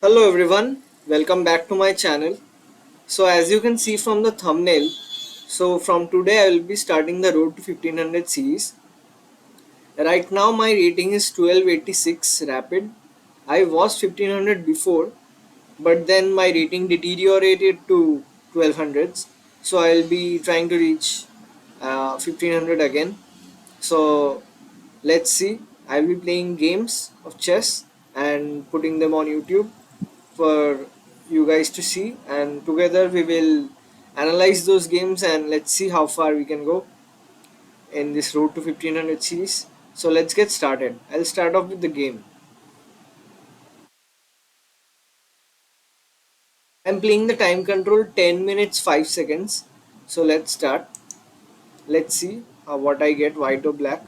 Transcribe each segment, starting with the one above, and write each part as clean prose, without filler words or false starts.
Hello everyone, welcome back to my channel. So as you can see from the thumbnail, from today I will be starting the Road to 1500 series. Right now my rating is 1286 rapid. I was 1500 before, but then my rating deteriorated to 1200s. So I will be trying to reach 1500 again. So let's see. I'll be playing games of chess and putting them on YouTube for you guys to see, and together we will analyze those games and let's see how far we can go in this Road to 1500 series. So let's get started. I'll start off with the game. I'm playing the time control 10 minutes 5 seconds. So let's start. Let's see what I get, white or black.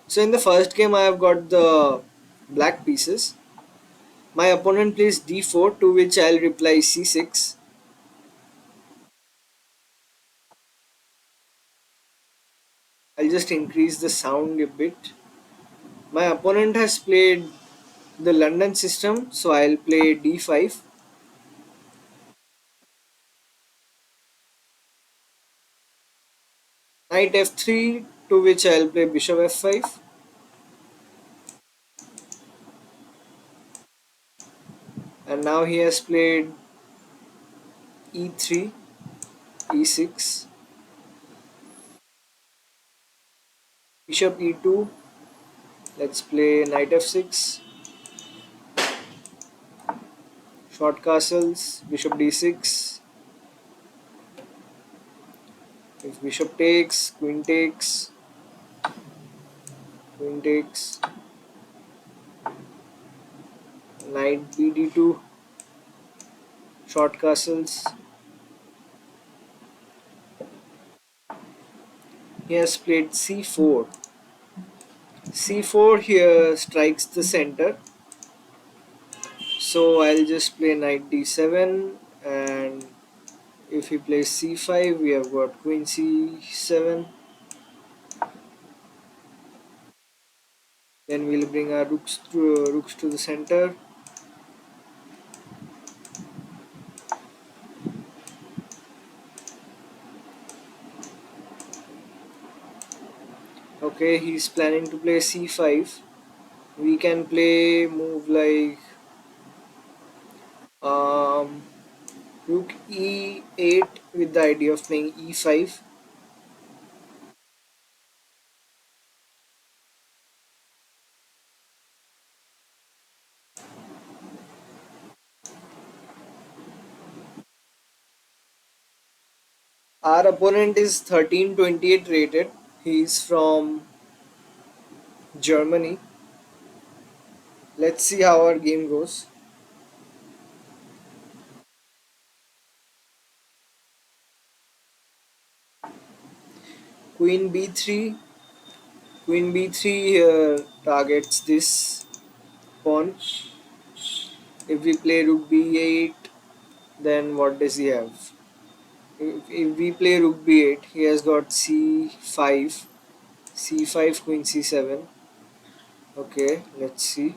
So in the first game I have got the black pieces. My opponent plays d4, to which I'll reply c6. I'll just increase the sound a bit. My opponent has played the London system, so I'll play d5. Knight f3, to which I'll play bishop f5. And now he has played e3, e6, bishop e2. Let's play knight f6, short castles, bishop d6. If bishop takes, queen takes, knight bd2, short castles. He has played c4. c4 here strikes the center. So I'll just play knight d7, and if he plays c5 we have got queen c7. Then we'll bring our rooks to the center. Okay, he's planning to play c5. We can play move like um, rook e8 with the idea of playing e5. Our opponent is 1328 rated. He's from Germany. Let's see how our game goes. Queen b3. Queen b3 targets this pawn. If we play rook b8, then what does he have? If we play rook b8, he has got c5, c5, queen c7. Okay, let's see.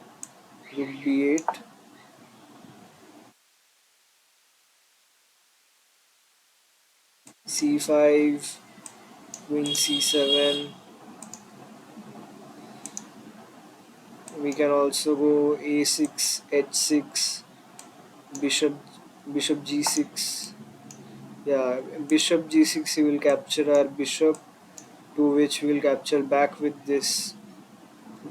Rook b8, c5, queen c7. We can also go a6, h6, bishop, bishop g6. Yeah, bishop g6. He will capture our bishop, to which we will capture back with this.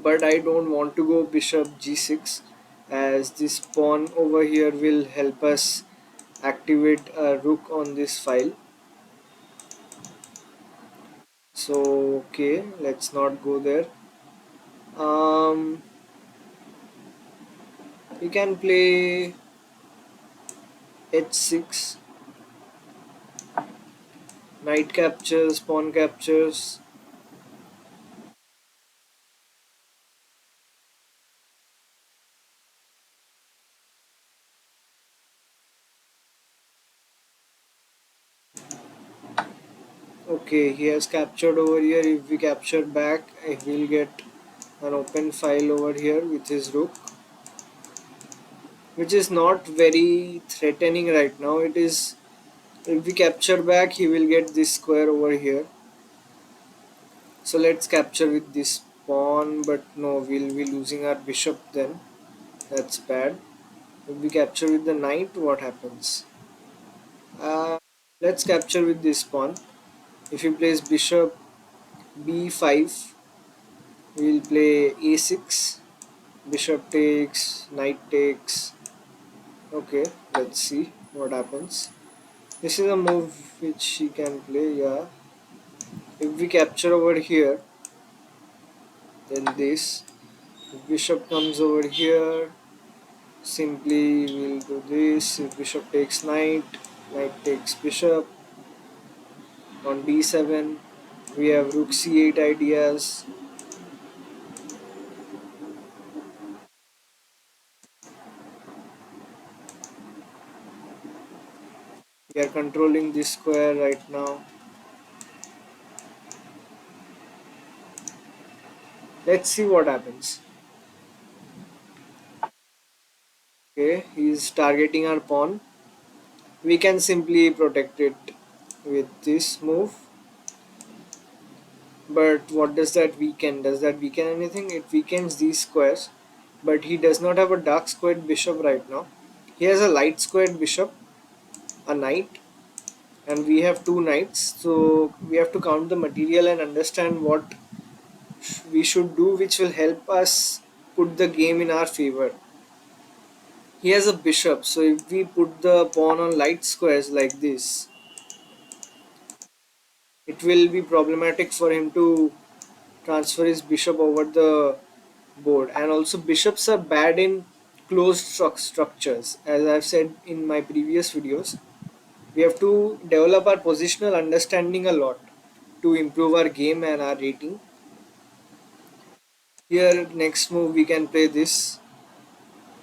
But I don't want to go bishop g6, as this pawn over here will help us activate a rook on this file. So okay, let's not go there. um we can play h6, knight captures, pawn captures. Okay, he has captured over here. If we capture back, we'll get an open file over here with his rook. which is not very threatening right now. It is, if we capture back, he will get this square over here. So let's capture with this pawn, but no, we'll be losing our bishop then. That's bad. If we capture with the knight, what happens? Uh, let's capture with this pawn. If he plays bishop b5, we'll play a6. Bishop takes, knight takes. Okay, let's see what happens. This is a move which he can play, yeah. If we capture over here, then this. If bishop comes over here, simply we'll do this. If bishop takes knight, knight takes bishop. On d7, we have rook c8 ideas. We are controlling this square right now. Let's see what happens. Okay, he's targeting our pawn. We can simply protect it with this move. But what does that weaken? Does that weaken anything? It weakens these squares. But he does not have a dark squared bishop right now. He has a light squared bishop, a knight, and we have two knights. So we have to count the material and understand what we should do, which will help us put the game in our favor. He has a bishop, so if we put the pawn on light squares like this, it will be problematic for him to transfer his bishop over the board. And also bishops are bad in closed structures. As I've said in my previous videos, we have to develop our positional understanding a lot to improve our game and our rating. Here next move we can play this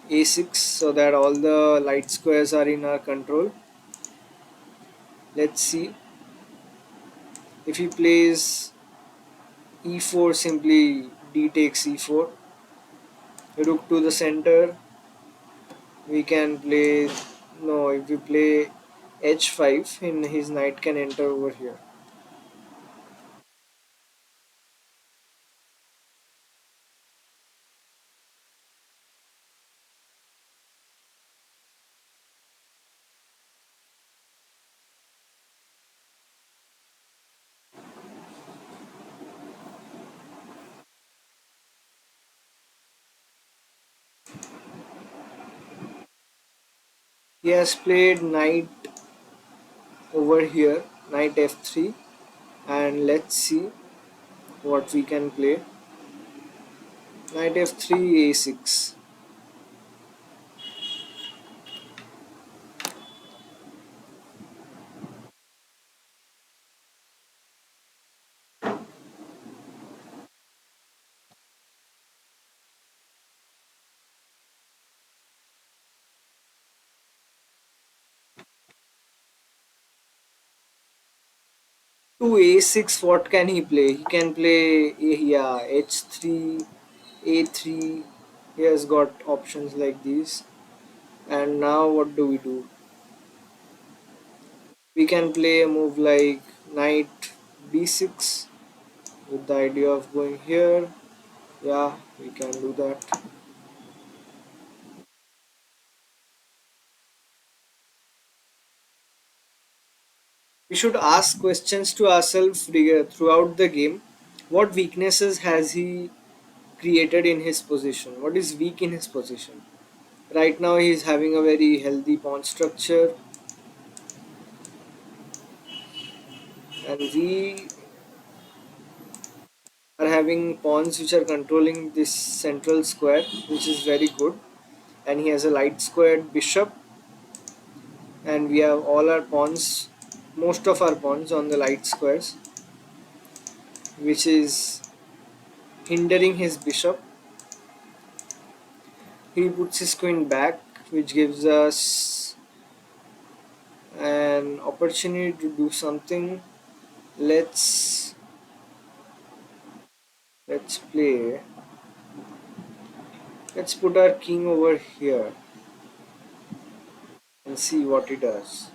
a6 so that all the light squares are in our control. Let's see. If he plays e4, simply d takes e4. Rook to the center. We can play, no, if we play h5, and his knight can enter over here. He has played knight over here, knight f3, and let's see what we can play. Knight f3, a6. 2 a6, what can he play? He can play, yeah, h3, a3. He has got options like these. And now what do we do? We can play a move like knight b6 with the idea of going here. Yeah, we can do that. We should ask questions to ourselves throughout the game. What weaknesses has he created in his position? What is weak in his position? Right now he is having a very healthy pawn structure, and we are having pawns which are controlling this central square, which is very good. And he has a light squared bishop, and we have all our pawns, most of our pawns on the light squares, which is hindering his bishop. He puts his queen back, which gives us an opportunity to do something. Let's play. Let's put our king over here. and see what he does.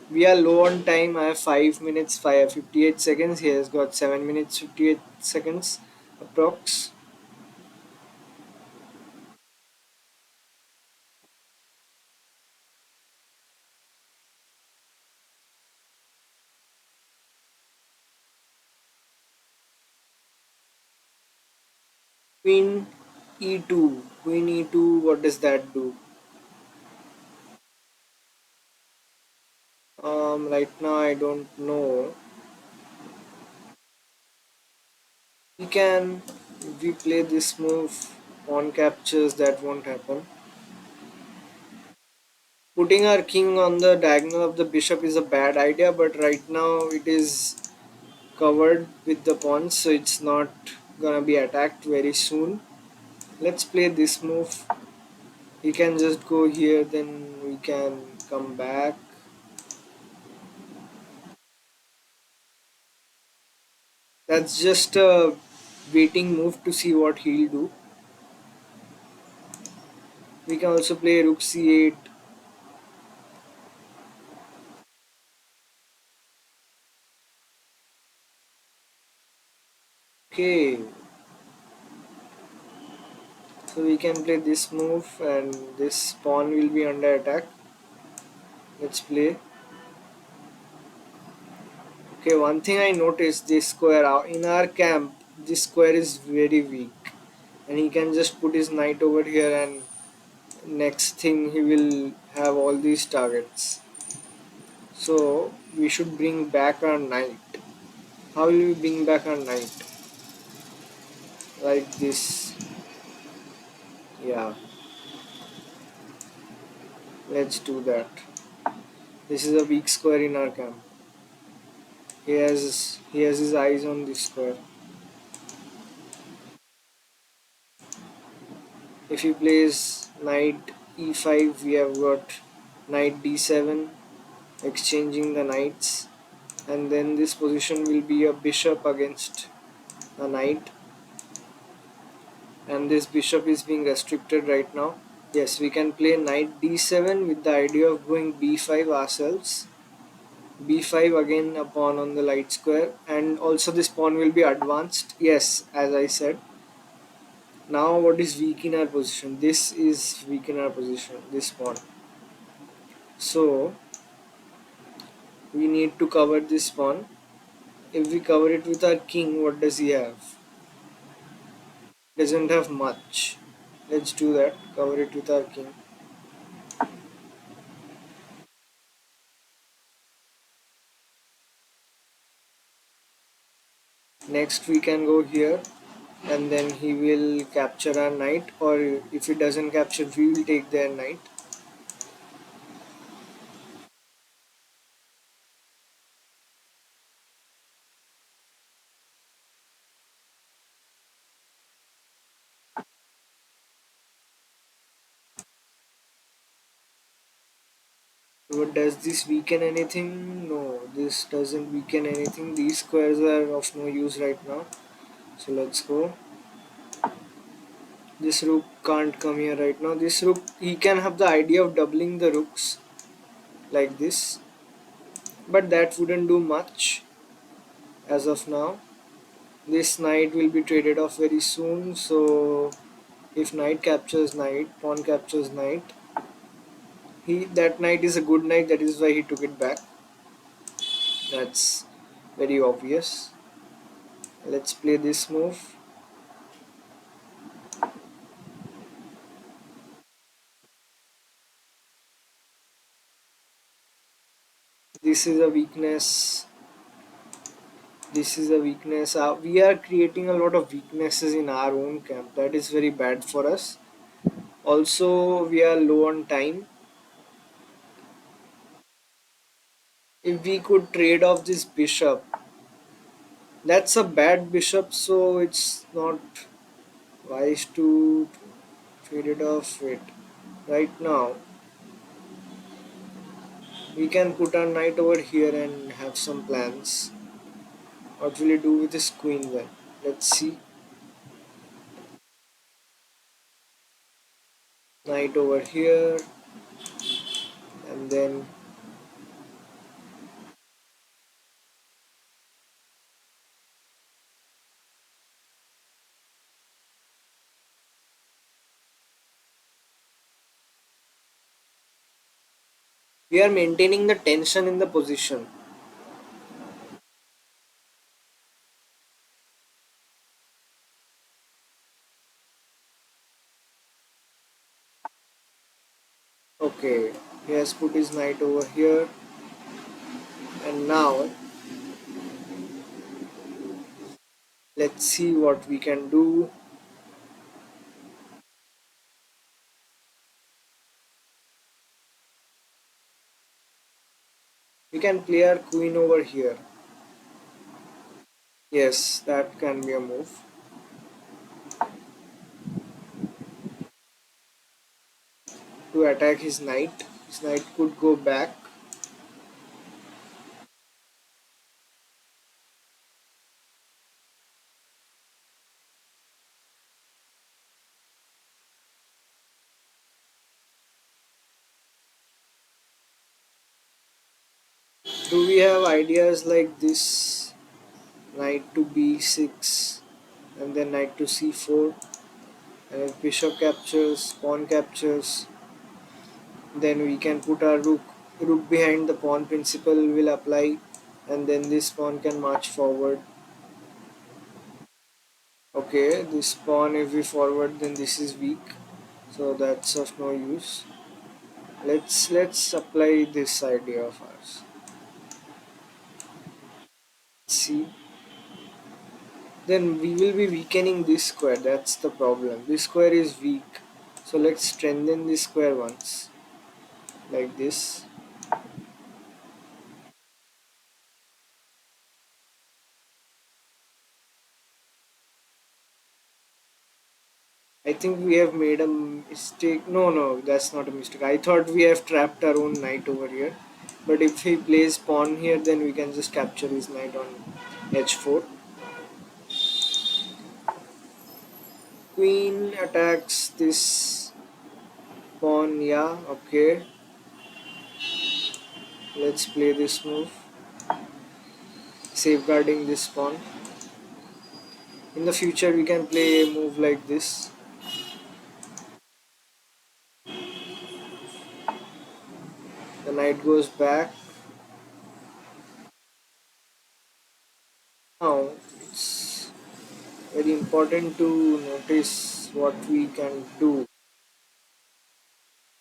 We are low on time. I have 5 minutes 58 seconds. He has got 7 minutes 58 seconds approx. Queen e2. Queen e2, what does that do? Right now I don't know. We can replay this move. Pawn captures, that won't happen. Putting our king on the diagonal of the bishop is a bad idea, but right now it is covered with the pawns, so it's not gonna be attacked very soon. Let's play this move. We can just go here, then we can come back. That's just a waiting move to see what he'll do. We can also play rook c8. Okay, so we can play this move and this pawn will be under attack. Let's play. Okay, one thing I noticed, this square in our camp, this square is very weak, and he can just put his knight over here, and next thing he will have all these targets. So we should bring back our knight. How will we bring back our knight? Like this. Yeah, let's do that. This is a weak square in our camp. He has his eyes on this square. If he plays knight e5, we have got knight d7, exchanging the knights, and then this position will be a bishop against a knight, and this bishop is being restricted right now. Yes, we can play knight d7 with the idea of going b5 ourselves. b5 again, a pawn on the light square, and also this pawn will be advanced. Yes, as I said. Now what is weak in our position? This is weak in our position, this pawn. So we need to cover this pawn. If we cover it with our king, what does he have? Doesn't have much. Let's do that. Cover it with our king. Next we can go here, and then he will capture our knight, or if he doesn't capture, we will take their knight. But does this weaken anything? No, this doesn't weaken anything. These squares are of no use right now. So let's go. This rook can't come here right now. This rook, he can have the idea of doubling the rooks like this, but that wouldn't do much as of now. This knight will be traded off very soon, so if knight captures knight, pawn captures knight, that knight is a good knight, that is why he took it back. That's very obvious. Let's play this move. This is a weakness. This is a weakness. We are creating a lot of weaknesses in our own camp. That is very bad for us. Also, we are low on time. If we could trade off this bishop, that's a bad bishop, so it's not wise to trade it off it right now. We can put our knight over here and have some plans. What will he do with his queen then? Let's see. knight over here, and then we are maintaining the tension in the position. Okay, he has put his knight over here, and now let's see what we can do. We can play our queen over here. Yes, that can be a move. To attack his knight. His knight could go back. Do we have ideas like this? Knight to b6 and then knight to c4, and if bishop captures, pawn captures, then we can put our rook behind the pawn principle will apply, and then this pawn can march forward. Okay, this pawn if we forward, then this is weak, so that's of no use. Let's apply this idea of ours. See, then we will be weakening this square. That's the problem. This square is weak, so let's strengthen this square once, like this. I think we have made a mistake. No, no, that's not a mistake. I thought we have trapped our own knight over here. But if he plays pawn here, then we can just capture his knight on h4. Queen attacks this pawn. Yeah, okay. Let's play this move, safeguarding this pawn. In the future, we can play a move like this. The knight goes back. Now, it's very important to notice what we can do.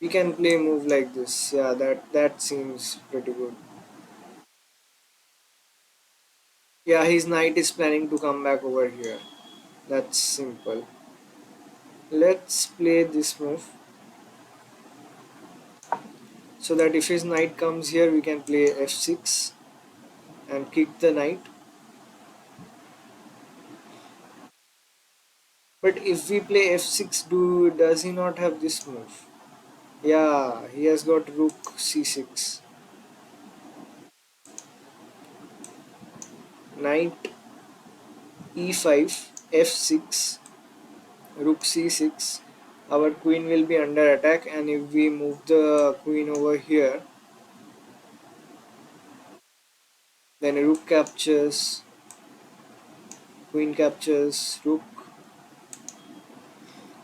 We can play a move like this. Yeah, that seems pretty good. Yeah, his knight is planning to come back over here. That's simple. Let's play this move so that if his knight comes here, we can play f6 and kick the knight. But if we play f6, does he not have this move? Yeah, he has got rook c6. Knight e5, f6, rook c6. Our queen will be under attack, and if we move the queen over here, then rook captures, queen captures, rook.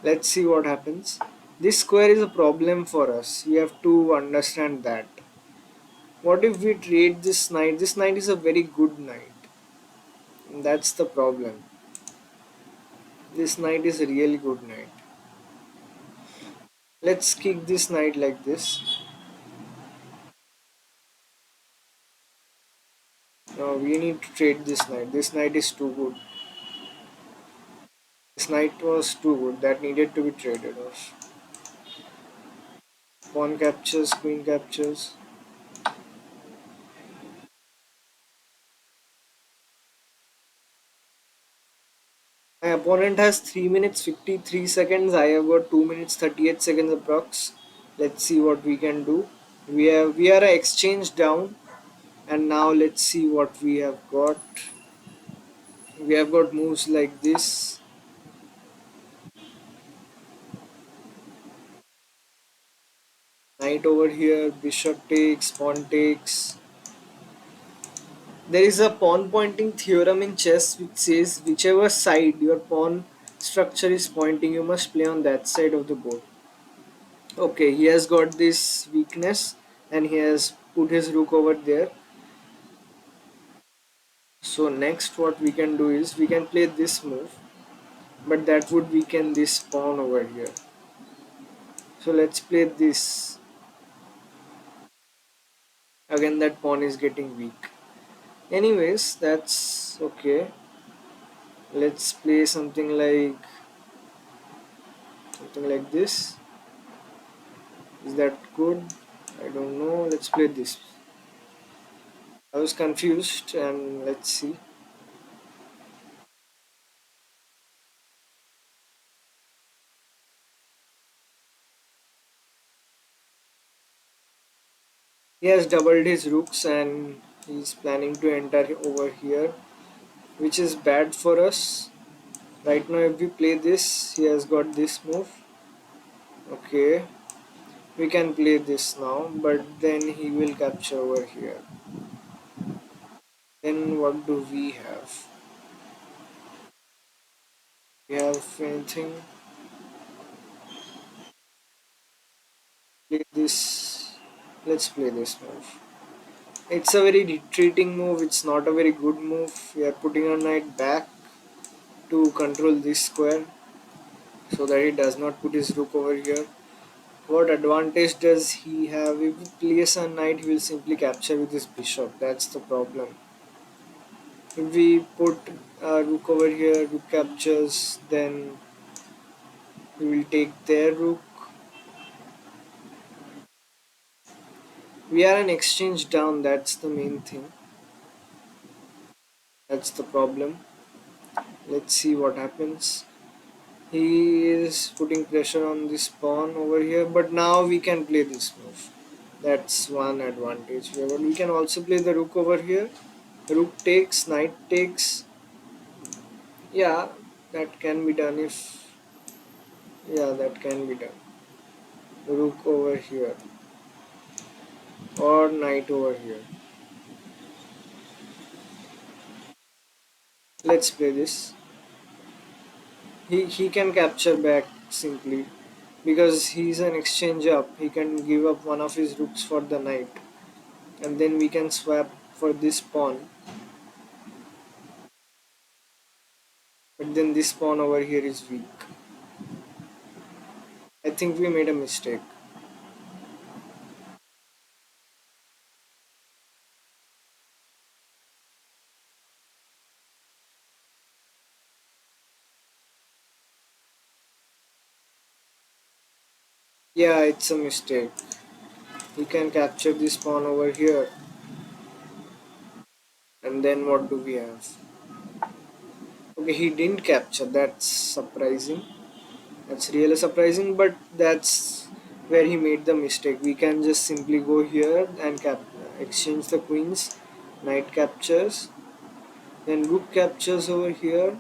Let's see what happens. This square is a problem for us. We have to understand that. What if we trade this knight? This knight is a very good knight. That's the problem. This knight is a really good knight. Let's kick this knight like this. No, we need to trade this knight. This knight is too good. This knight was too good. That needed to be traded off. Pawn captures, queen captures. My opponent has 3 minutes 53 seconds. I have got 2 minutes 38 seconds approx. Let's see what we can do. We are a exchange down, and now let's see what we have got. We have got moves like this. Knight over here, bishop takes, pawn takes. There is a pawn pointing theorem in chess which says whichever side your pawn structure is pointing, you must play on that side of the board. Okay, he has got this weakness and he has put his rook over there. So next what we can do is we can play this move, but that would weaken this pawn over here. So let's play this. Again that pawn is getting weak. Anyways, that's okay. Let's play something like this. Is that good? I don't know. Let's play this. I was confused and let's see. He has doubled his rooks and he's planning to enter over here, which is bad for us. Right now if we play this, he has got this move. Okay, we can play this now, but then he will capture over here. Then what do we have? We have anything? Play this. Let's play this move. It's a very retreating move. It's not a very good move. We are putting our knight back to control this square so that he does not put his rook over here. What advantage does he have? If he plays a knight, he will simply capture with his bishop. That's the problem. If we put a rook over here, rook captures, then we will take their rook. We are an exchange down, that's the main thing. That's the problem. Let's see what happens. He is putting pressure on this pawn over here, but now we can play this move. That's one advantage. But we can also play the rook over here. Rook takes, knight takes. Yeah, that can be done if. Yeah, that can be done. Rook over here or knight over here. Let's play this. He can capture back simply because he's an exchange up. He can give up one of his rooks for the knight, and then we can swap for this pawn. But then this pawn over here is weak. I think we made a mistake. Yeah, it's a mistake. He can capture this pawn over here. And then what do we have? Okay, he didn't capture. That's surprising. That's really surprising, but that's where he made the mistake. We can just simply go here and exchange the queens. Knight captures. Then rook captures over here.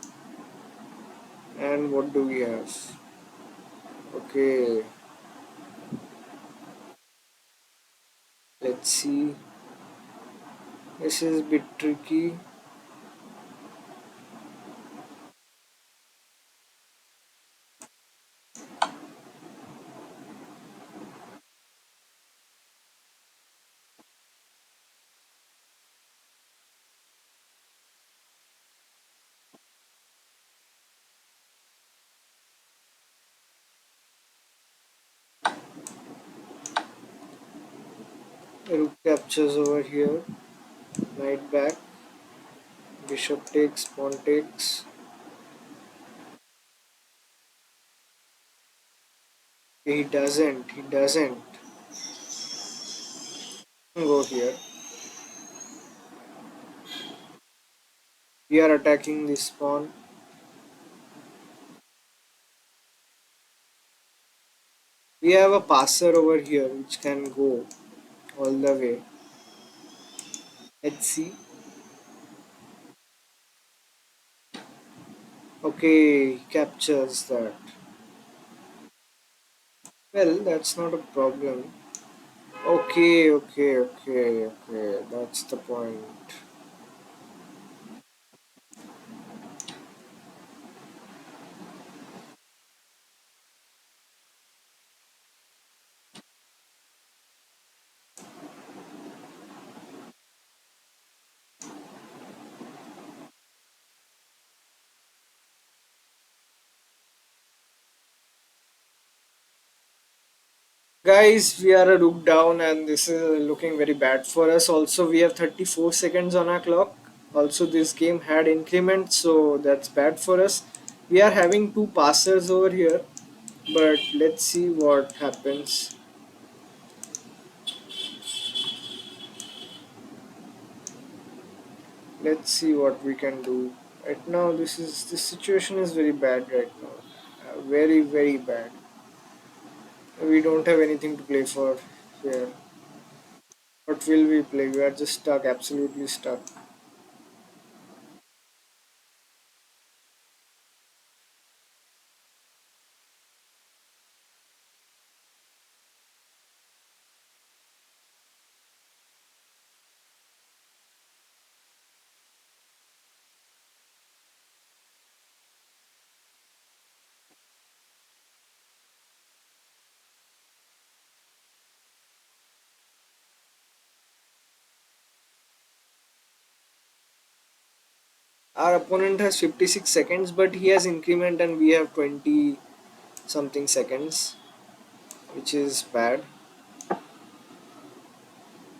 And what do we have? Okay, let's see. This is a bit tricky. Rook captures over here. Knight back. Bishop takes. Pawn takes. He doesn't. He doesn't. Go here. We are attacking this pawn. We have a passer over here which can go all the way. Let's see. Okay, he captures that. Well, that's not a problem. Okay. That's the point. Guys, we are a rook down and this is looking very bad for us. Also, we have 34 seconds on our clock. Also, this game had increment, so that's bad for us. We are having two passers over here, but let's see what happens. Let's see what we can do. Right now, this situation is very bad right now. Very bad. We don't have anything to play for here. What will we play? We are just stuck, absolutely stuck. Our opponent has 56 seconds, but he has increment and we have 20 something seconds, which is bad.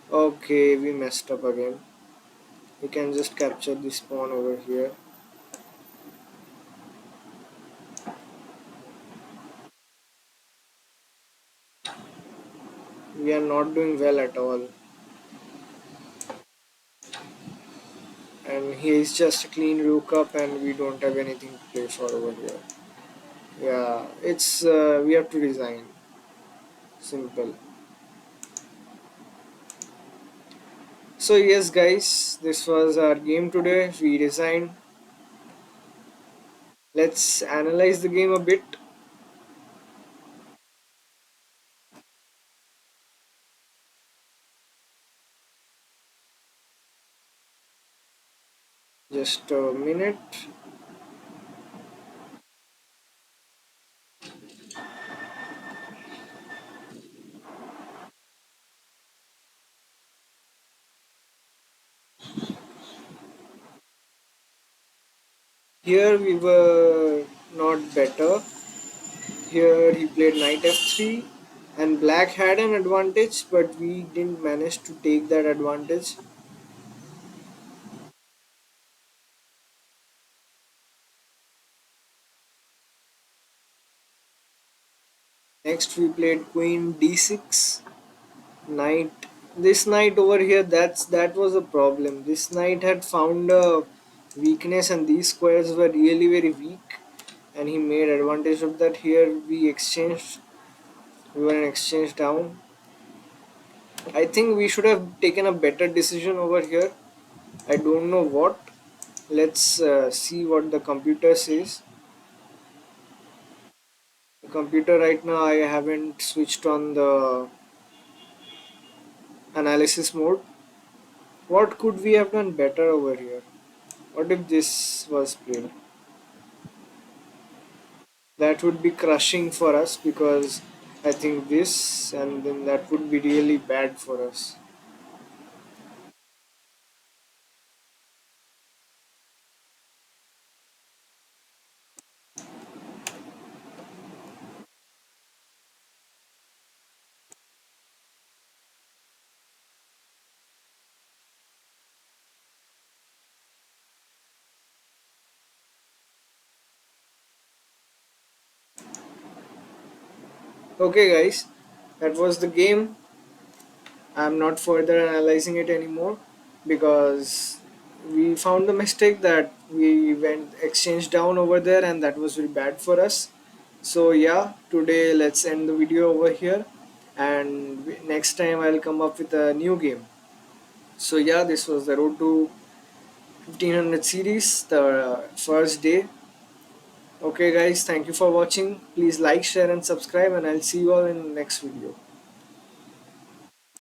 Okay, we messed up again. We can just capture this pawn over here. We are not doing well at all. And he is just a clean rook up and we don't have anything to play for over here. Yeah, it's we have to resign. Simple. So yes guys, this was our game today. We resigned. Let's analyze the game a bit. Just a minute. Here we were not better. Here he played knight f3 and black had an advantage but we didn't manage to take that advantage. Next we played queen d6, knight. This knight over here, that was a problem. This knight had found a weakness and these squares were really very weak and he made advantage of that. Here we were in exchange down. I think we should have taken a better decision over here. I don't know what. Let's see what the computer says. The computer right now, I haven't switched on the analysis mode. What could we have done better over here? What if this was played? That would be crushing for us because I think this and then that would be really bad for us. Okay, guys, that was the game. I'm not further analyzing it anymore because we found the mistake that we went exchange down over there and that was very bad for us. So yeah, today let's end the video over here and next time I'll come up with a new game. So yeah, this was the Road to 1500 series, the first day. Okay guys, thank you for watching. Please like, share and subscribe and I'll see you all in the next video.